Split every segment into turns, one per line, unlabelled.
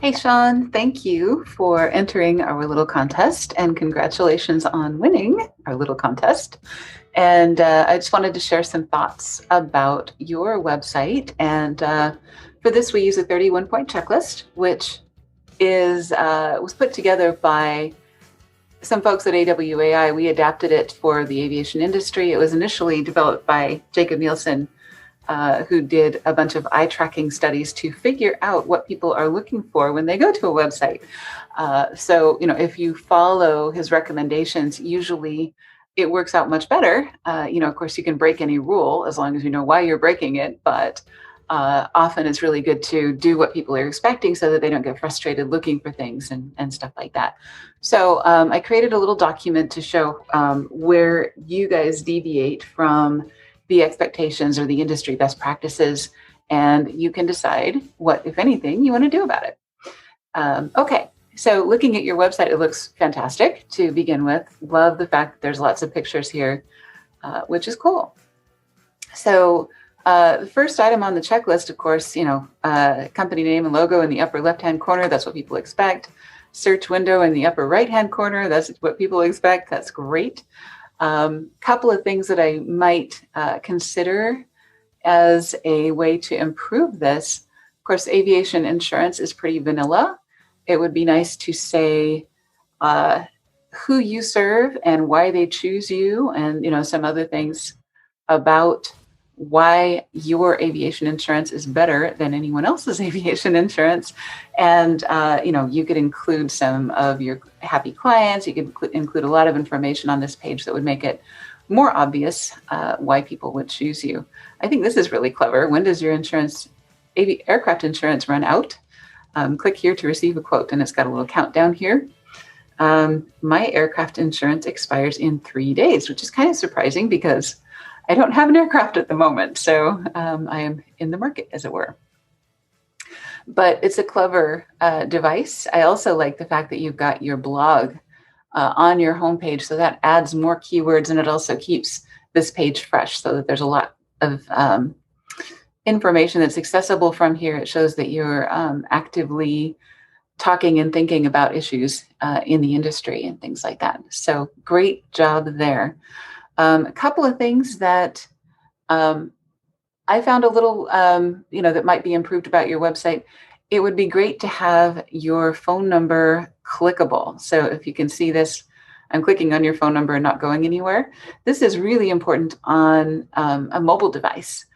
Hey, Sean, thank you for entering our little contest and congratulations on winning our little contest. And I just wanted to share some thoughts about your website. And for this, we use a 31-point checklist, which was put together by some folks at AWAI. We adapted it for the aviation industry. It was initially developed by Jacob Nielsen, who did a bunch of eye tracking studies to figure out what people are looking for when they go to a website. So, if you follow his recommendations, usually it works out much better. Of course, you can break any rule as long as you know why you're breaking it, but often it's really good to do what people are expecting so that they don't get frustrated looking for things and stuff like that. So I created a little document to show where you guys deviate from the expectations or the industry best practices, and you can decide what, if anything, you want to do about it. Okay, so looking at your website, it looks fantastic to begin with. Love the fact that there's lots of pictures here, which is cool. So the first item on the checklist, of course, company name and logo in the upper left-hand corner. That's what people expect. Search window in the upper right-hand corner. That's what people expect. That's great. Couple of things that I might consider as a way to improve this. Of course, aviation insurance is pretty vanilla. It would be nice to say who you serve and why they choose you, and some other things about why your aviation insurance is better than anyone else's aviation insurance. And, you could include some of your happy clients. You could include a lot of information on this page that would make it more obvious why people would choose you. I think this is really clever. When does your aircraft insurance run out? Click here to receive a quote. And it's got a little countdown here. My aircraft insurance expires in 3 days, which is kind of surprising because I don't have an aircraft at the moment, so I am in the market, as it were. But it's a clever device. I also like the fact that you've got your blog on your homepage, so that adds more keywords, and it also keeps this page fresh so that there's a lot of information that's accessible from here. It shows that you're actively talking and thinking about issues in the industry and things like that. So great job there. A couple of things that I found a little, that might be improved about your website. It would be great to have your phone number clickable. So if you can see this, I'm clicking on your phone number and not going anywhere. This is really important on a mobile device.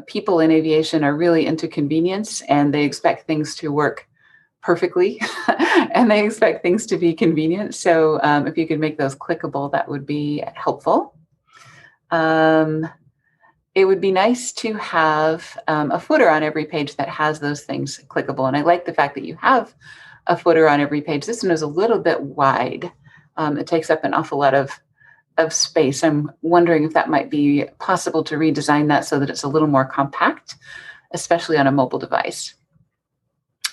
People in aviation are really into convenience, and they expect things to work perfectly and they expect things to be convenient. So if you could make those clickable, that would be helpful. It would be nice to have a footer on every page that has those things clickable. And I like the fact that you have a footer on every page. This one is a little bit wide. It takes up an awful lot of space. I'm wondering if that might be possible to redesign that so that it's a little more compact, especially on a mobile device.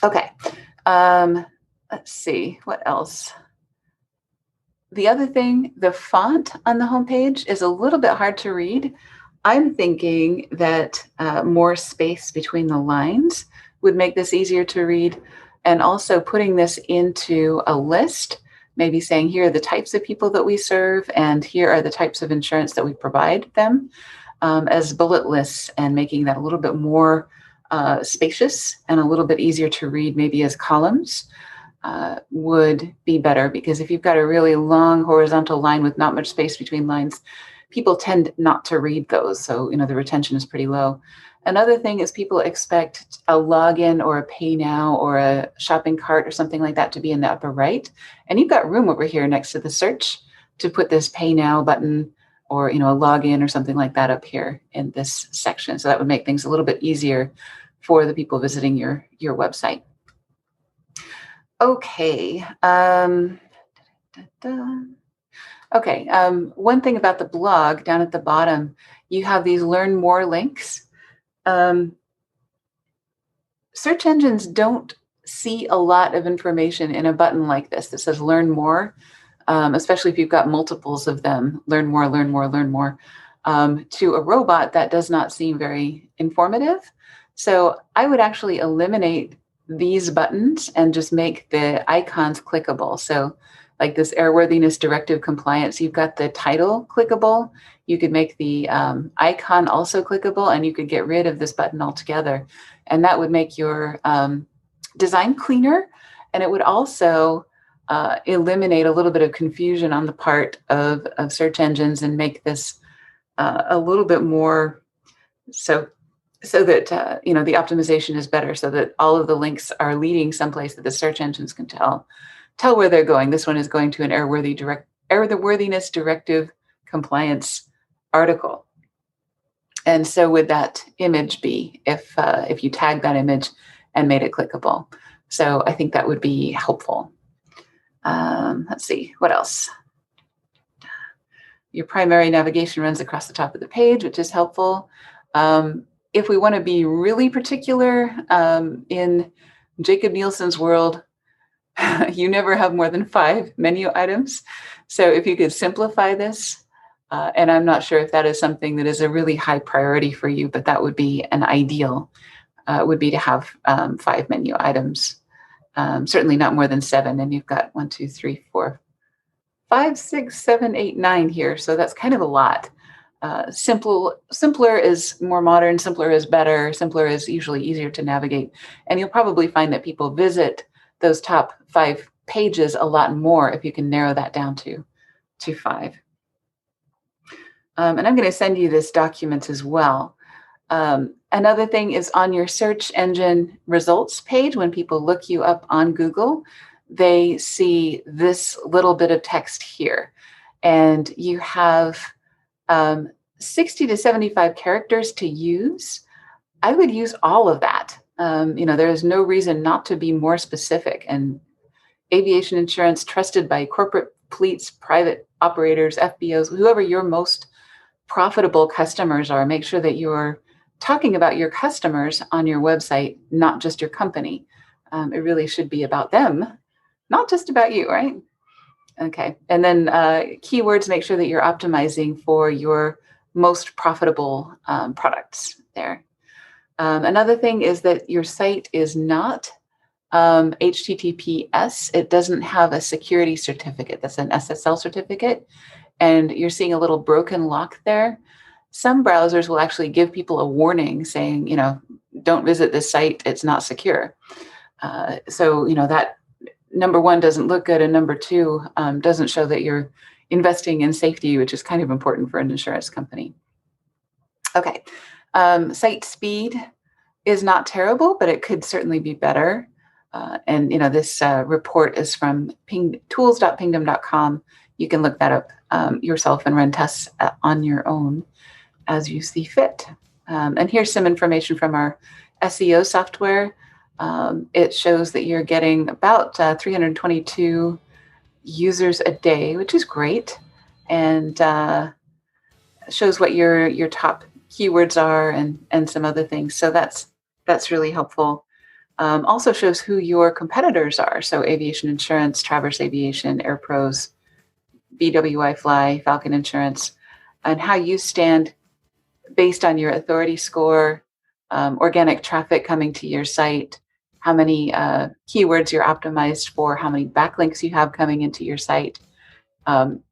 Okay. Let's see, what else? The other thing, the font on the homepage is a little bit hard to read. I'm thinking that more space between the lines would make this easier to read, and also putting this into a list, maybe saying here are the types of people that we serve, and here are the types of insurance that we provide them, as bullet lists, and making that a little bit more spacious and a little bit easier to read, maybe as columns, would be better. Because if you've got a really long horizontal line with not much space between lines, people tend not to read those. So, the retention is pretty low. Another thing is people expect a login or a pay now or a shopping cart or something like that to be in the upper right. And you've got room over here next to the search to put this pay now button or, a login or something like that up here in this section. So that would make things a little bit easier for the people visiting your website. Okay. Okay. One thing about the blog down at the bottom, you have these learn more links. Search engines don't see a lot of information in a button like this that says learn more, especially if you've got multiples of them, learn more, learn more, learn more. To a robot, that does not seem very informative. So I would actually eliminate these buttons and just make the icons clickable. So like this airworthiness directive compliance, you've got the title clickable. You could make the icon also clickable, and you could get rid of this button altogether. And that would make your design cleaner. And it would also eliminate a little bit of confusion on the part of search engines and make this a little bit more so that the optimization is better, so that all of the links are leading someplace that the search engines can tell where they're going. This one is going to an airworthiness directive compliance article. And so would that image be if you tag that image and made it clickable. So I think that would be helpful. Let's see, what else? Your primary navigation runs across the top of the page, which is helpful. If we want to be really particular, in Jacob Nielsen's world, you never have more than 5 menu items. So if you could simplify this, and I'm not sure if that is something that is a really high priority for you, but that would be an ideal, would be to have 5 menu items. Certainly not more than 7. And you've got 1, 2, 3, 4, 5, 6, 7, 8, 9 here. So that's kind of a lot. Simpler is more modern, simpler is better, simpler is usually easier to navigate. And you'll probably find that people visit those top 5 pages a lot more if you can narrow that down to 5. And I'm going to send you this document as well. Another thing is on your search engine results page, when people look you up on Google, they see this little bit of text here. And you have 60 to 75 characters to use. I would use all of that. There is no reason not to be more specific. And aviation insurance, trusted by corporate fleets, private operators, FBOs, whoever your most profitable customers are, make sure that you're talking about your customers on your website, not just your company. It really should be about them, not just about you, right? Okay. And then keywords, make sure that you're optimizing for your most profitable products there. Another thing is that your site is not HTTPS. It doesn't have a security certificate. That's an SSL certificate. And you're seeing a little broken lock there. Some browsers will actually give people a warning saying, don't visit this site. It's not secure. So that number 1 doesn't look good. And number 2 doesn't show that you're investing in safety, which is kind of important for an insurance company. Okay. Site speed is not terrible, but it could certainly be better. And this report is from tools.pingdom.com. You can look that up yourself and run tests on your own as you see fit. And here's some information from our SEO software. It shows that you're getting about 322 users a day, which is great, and shows what your top keywords are and some other things. So that's really helpful. Also shows who your competitors are. So Aviation Insurance, Traverse Aviation, Air Pros, BWI Fly, Falcon Insurance, and how you stand based on your authority score, organic traffic coming to your site, how many keywords you're optimized for, how many backlinks you have coming into your site.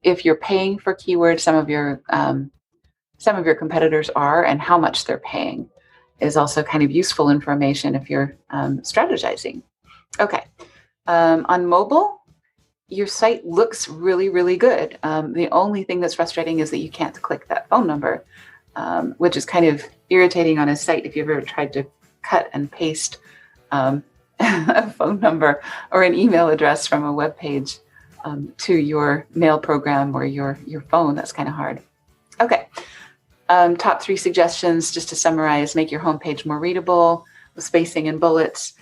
If you're paying for keywords, some of your competitors are, and how much they're paying is also kind of useful information if you're strategizing. Okay. On mobile, your site looks really, really good. The only thing that's frustrating is that you can't click that phone number, which is kind of irritating on a site if you've ever tried to cut and paste a phone number or an email address from a web page to your mail program or your phone. That's kind of hard. Okay. Top 3 suggestions, just to summarize: make your homepage more readable with spacing and bullets.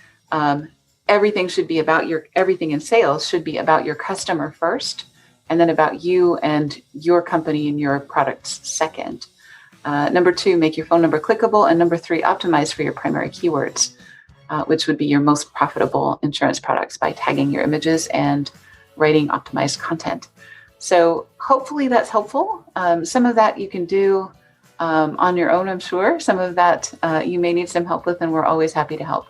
Everything in sales should be about your customer first, and then about you and your company and your products second. Number 2, make your phone number clickable. And number 3, optimize for your primary keywords, which would be your most profitable insurance products, by tagging your images and writing optimized content. So hopefully that's helpful. Some of that you can do on your own, I'm sure. Some of that you may need some help with, and we're always happy to help.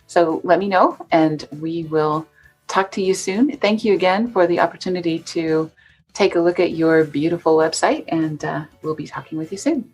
So let me know, and we will talk to you soon. Thank you again for the opportunity to take a look at your beautiful website, and we'll be talking with you soon.